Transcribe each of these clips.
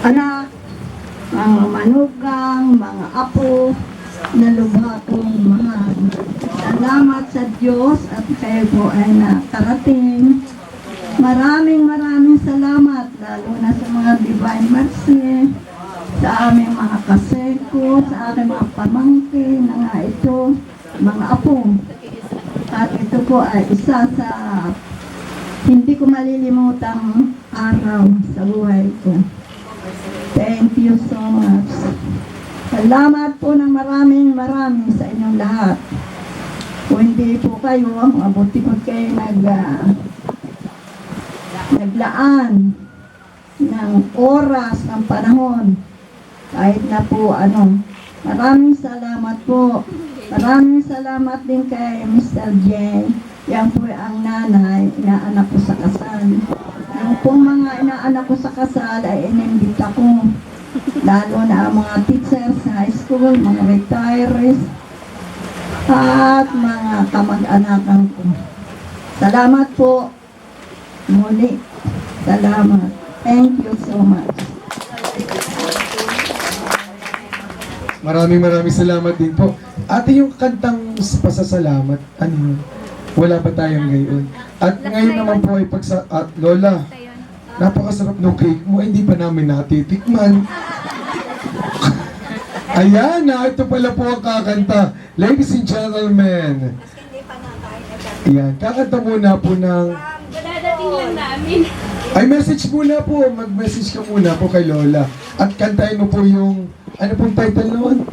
anak, mga manugang, mga apo, na lubha kong mahal. Salamat sa Diyos at kayo po ay nakarating. Maraming salamat, lalo na sa mga Divine Mercy, sa aming mga kaseko, sa aking mga pamangkin, na nga ito, mga apo. At ito po ay isa sa hindi ko malilimutang araw sa buhay ko. Thank you so much. Salamat po ng maraming sa inyong lahat. Kung hindi po kayo, mabuti po kayo naglaan ng oras, ng panahon. Kahit na po maraming salamat po. Maraming salamat din kay Mr. J. Yan po ang nanay, inaanak ko sa kasal. Yung pong mga inaanak ko sa kasal ay inimbita ko. Lalo na ang mga teachers sa high school, mga retirees, at mga kamag-anakan ko. Salamat po. Muli. Salamat. Thank you so much. Maraming salamat din po. Ate, yung kantang pasasalamat, ano yun? Wala ba tayong ngayon? At ngayon naman po ay Lola, napakasarap ng cake mo, hindi pa namin natitikman. Ayan na, ito pala po ang kakanta. Ladies and gentlemen. Ayan, kakanta muna po ng... Dadating lang namin. Ay, message muna po. Mag-message ka muna po kay Lola. At kantahin mo po yung... Ano pong title naman?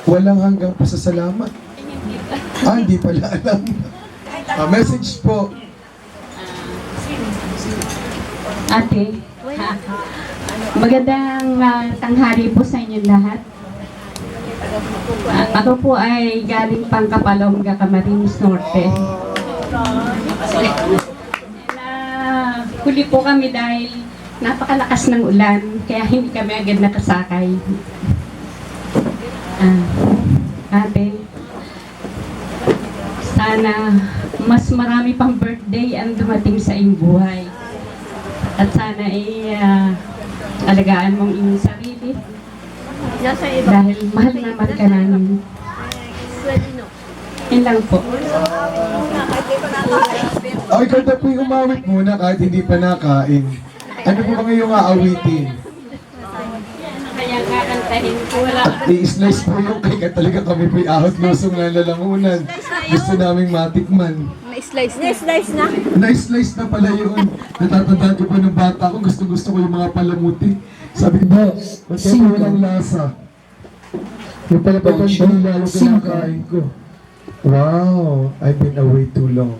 Walang hanggang pasasalamat. Hindi pala alam. Message po. Ate, magandang tanghali po sa inyong lahat. Ako po ay galing Pangkapalonga, Camarines Norte. Huli po kami dahil napakalakas ng ulan, kaya hindi kami agad nakasakay. Ate, sana mas marami pang birthday ang dumating sa iyong buhay. At sana alagaan mong inyong sarili. Dahil mahal naman ka namin. Yun lang po. Ay, kanta po yung umawit muna kahit hindi pa nakain. Ano po ba ngayong aawitin? Kaya kakantahin ko wala. At i-slice po yung cake at talaga kami po ahot lusong na lalamunan. Gusto naming matikman. Na-slice na. Na-slice na pala yun. Natatandaan ko po ng bata ko, gusto ko yung mga palamuti. Sabi ko, boss, kasi walang lasa. Yung pala pa lalo kinakain ko. Wow, I've been away too long.